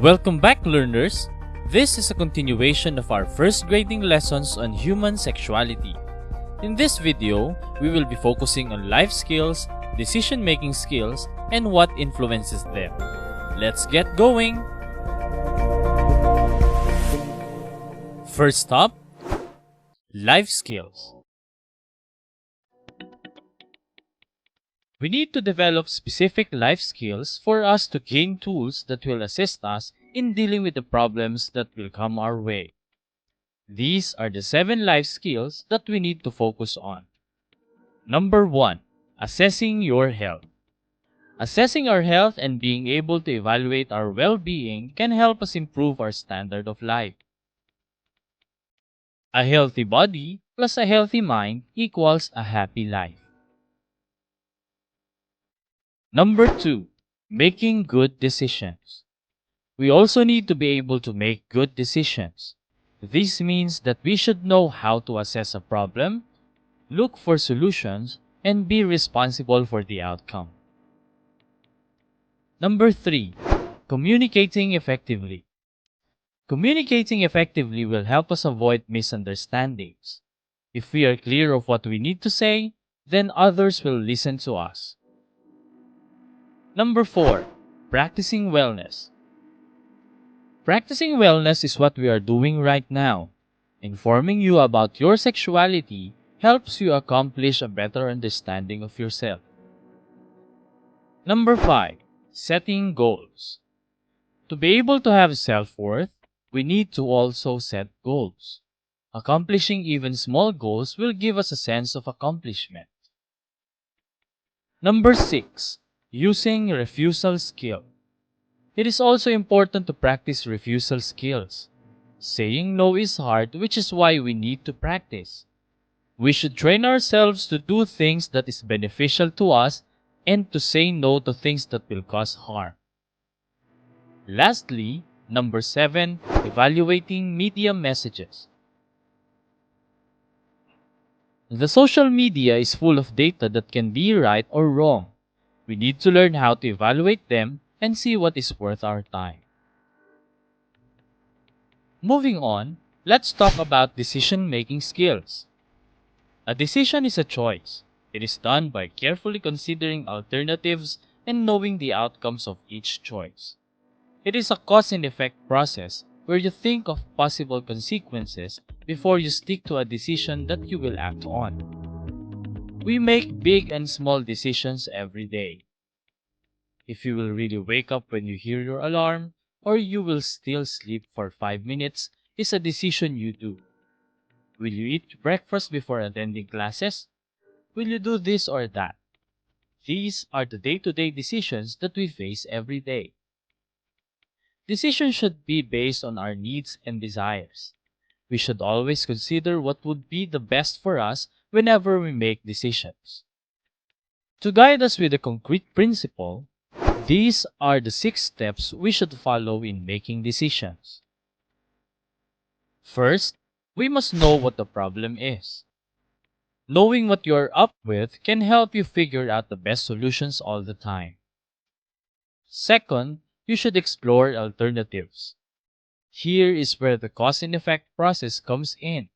Welcome back, learners! This is a continuation of our first grading lessons on human sexuality. In this video, we will be focusing on life skills, decision-making skills, and what influences them. Let's get going! First up, life skills. We need to develop specific life skills for us to gain tools that will assist us in dealing with the problems that will come our way. These are the 7 life skills that we need to focus on. Number 1. Assessing your health. Assessing our health and being able to evaluate our well-being can help us improve our standard of life. A healthy body plus a healthy mind equals a happy life. Number 2. Making good decisions. We also need to be able to make good decisions. This means that we should know how to assess a problem, look for solutions, and be responsible for the outcome. Number 3. Communicating effectively. Communicating effectively will help us avoid misunderstandings. If we are clear of what we need to say, then others will listen to us. Number 4. Practicing wellness. Practicing wellness is what we are doing right now. Informing you about your sexuality helps you accomplish a better understanding of yourself. Number 5. Setting goals. To be able to have self-worth, we need to also set goals. Accomplishing even small goals will give us a sense of accomplishment. Number 6. Using refusal skill. It is also important to practice refusal skills. Saying no is hard, which is why we need to practice. We should train ourselves to do things that is beneficial to us and to say no to things that will cause harm. Lastly, number 7, evaluating media messages. The social media is full of data that can be right or wrong. We need to learn how to evaluate them and see what is worth our time. Moving on, let's talk about decision-making skills. A decision is a choice. It is done by carefully considering alternatives and knowing the outcomes of each choice. It is a cause and effect process where you think of possible consequences before you stick to a decision that you will act on. We make big and small decisions every day. If you will really wake up when you hear your alarm, or you will still sleep for 5 minutes, is a decision you do. Will you eat breakfast before attending classes? Will you do this or that? These are the day-to-day decisions that we face every day. Decisions should be based on our needs and desires. We should always consider what would be the best for us whenever we make decisions. To guide us with a concrete principle, these are the 6 steps we should follow in making decisions. First, we must know what the problem is. Knowing what you're up with can help you figure out the best solutions all the time. Second, you should explore alternatives. Here is where the cause and effect process comes in.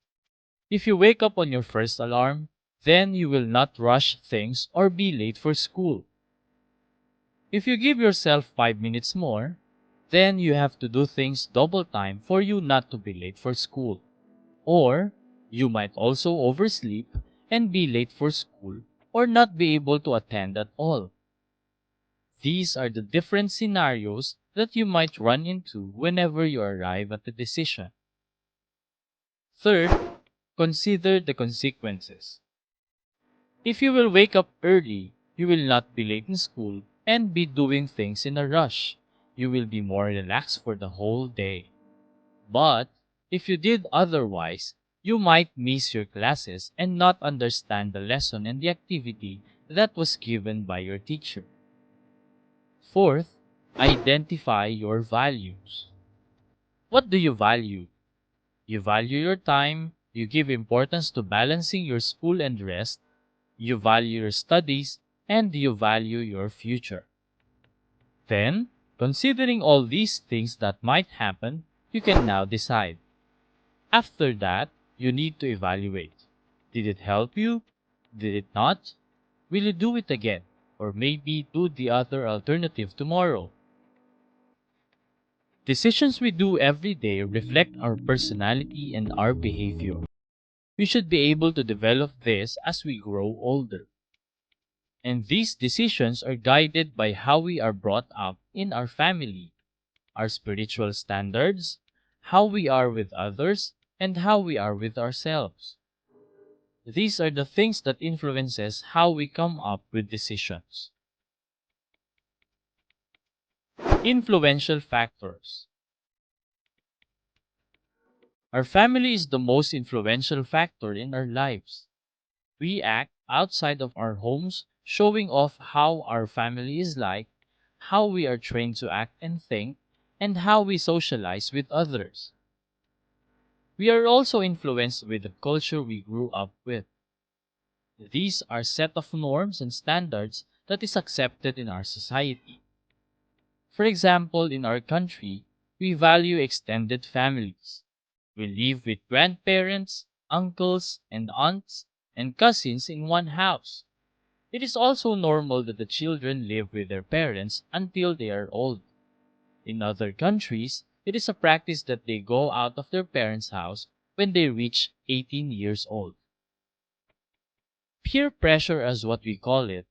If you wake up on your first alarm, then you will not rush things or be late for school. If you give yourself 5 minutes more, then you have to do things double time for you not to be late for school. Or, you might also oversleep and be late for school or not be able to attend at all. These are the different scenarios that you might run into whenever you arrive at a decision. Third, consider the consequences. If you will wake up early, you will not be late in school and be doing things in a rush. You will be more relaxed for the whole day. But if you did otherwise, you might miss your classes and not understand the lesson and the activity that was given by your teacher. Fourth, identify your values. What do you value? You value your time, you give importance to balancing your school and rest, you value your studies, and you value your future. Then, Considering all these things that might happen, you can now decide. After that, you need to evaluate. Did it help you? Did it not? Will you do it again? Or maybe do the other alternative tomorrow? Decisions we do every day reflect our personality and our behavior. We should be able to develop this as we grow older. And these decisions are guided by how we are brought up in our family, our spiritual standards, how we are with others, and how we are with ourselves. These are the things that influences how we come up with decisions. Influential factors. Our family is the most influential factor in our lives. We act outside of our homes, showing off how our family is like, how we are trained to act and think, and how we socialize with others. We are also influenced with the culture we grew up with. These are set of norms and standards that is accepted in our society. For example, in our country, we value extended families. We live with grandparents, uncles, and aunts, and cousins in one house. It is also normal that the children live with their parents until they are old. In other countries, it is a practice that they go out of their parents' house when they reach 18 years old. Peer pressure, as what we call it,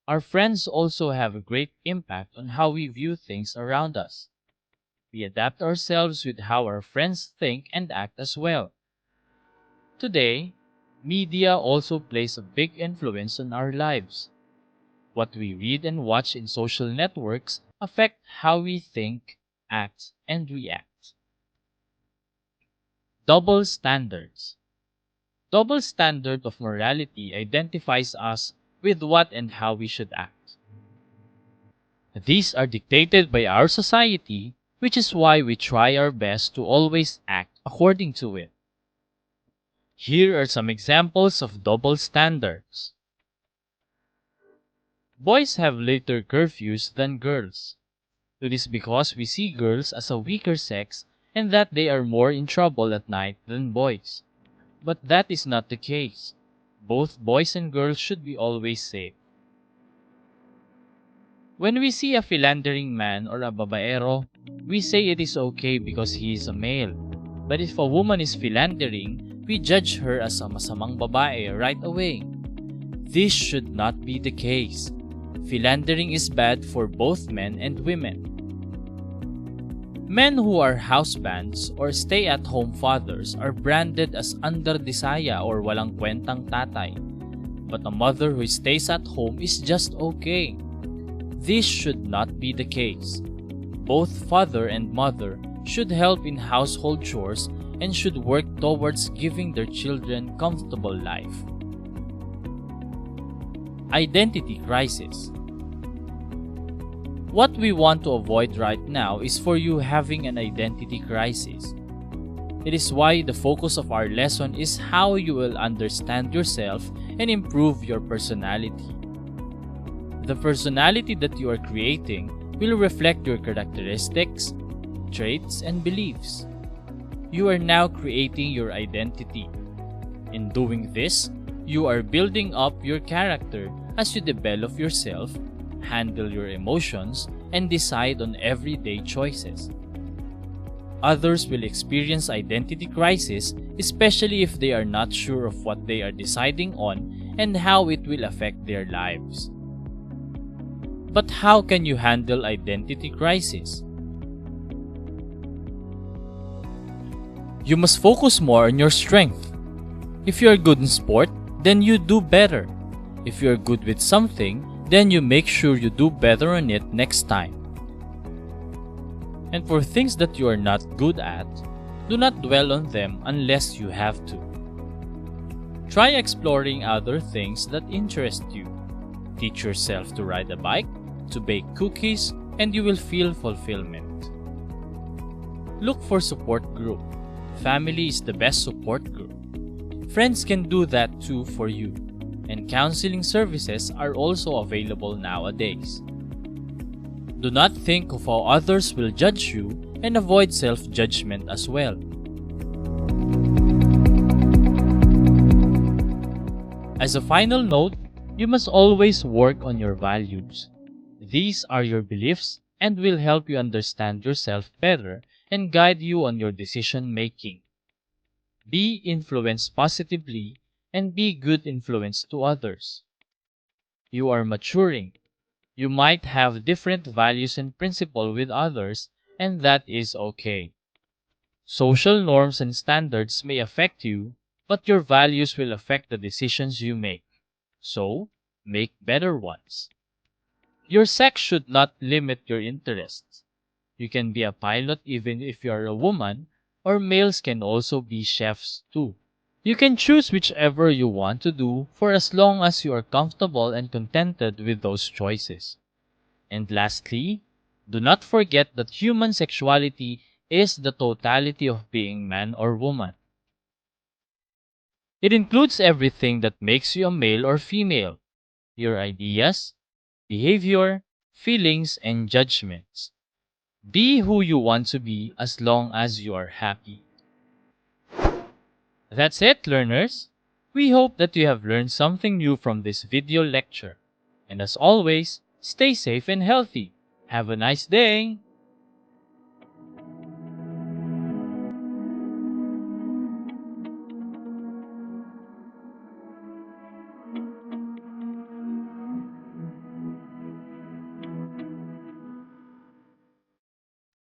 our friends also have a great impact on how we view things around us. We adapt ourselves with how our friends think and act as well. Today, media also plays a big influence on our lives. What we read and watch in social networks affect how we think, act, and react. Double standards. Double standard of morality identifies us with what and how we should act. These are dictated by our society, which is why we try our best to always act according to it. Here are some examples of double standards. Boys have later curfews than girls. It is because we see girls as a weaker sex and that they are more in trouble at night than boys. But that is not the case. Both boys and girls should be always safe. When we see a philandering man or a babaero, we say it is okay because he is a male. But if a woman is philandering, we judge her as a masamang babae right away. This should not be the case. Philandering is bad for both men and women. Men who are housebands or stay-at-home fathers are branded as underdesaya or walang kwentang tatay. But a mother who stays at home is just okay. This should not be the case. Both father and mother should help in household chores and should work towards giving their children comfortable life. Identity crisis. What we want to avoid right now is for you having an identity crisis. It is why the focus of our lesson is how you will understand yourself and improve your personality. The personality that you are creating will reflect your characteristics, traits, and beliefs. You are now creating your identity. In doing this, you are building up your character as you develop yourself, handle your emotions, and decide on everyday choices. Others will experience identity crisis, especially if they are not sure of what they are deciding on and how it will affect their lives. But how can you handle identity crisis? You must focus more on your strength. If you are good in sport, then you do better. If you are good with something, then you make sure you do better on it next time. And for things that you are not good at, do not dwell on them unless you have to. Try exploring other things that interest you. Teach yourself to ride a bike, to bake cookies, and you will feel fulfillment. Look for support group. Family is the best support group. Friends can do that too for you. And counseling services are also available nowadays. Do not think of how others will judge you and avoid self-judgment as well. As a final note, you must always work on your values. These are your beliefs and will help you understand yourself better and guide you on your decision making. Be influenced positively and be good influence to others. You are maturing. You might have different values and principles with others, and that is okay. Social norms and standards may affect you, but your values will affect the decisions you make. So, make better ones. Your sex should not limit your interests. You can be a pilot even if you are a woman, or males can also be chefs too. You can choose whichever you want to do for as long as you are comfortable and contented with those choices. And lastly, do not forget that human sexuality is the totality of being man or woman. It includes everything that makes you a male or female, your ideas, behavior, feelings, and judgments. Be who you want to be as long as you are happy. That's it, learners. We hope that you have learned something new from this video lecture. And as always, stay safe and healthy. Have a nice day!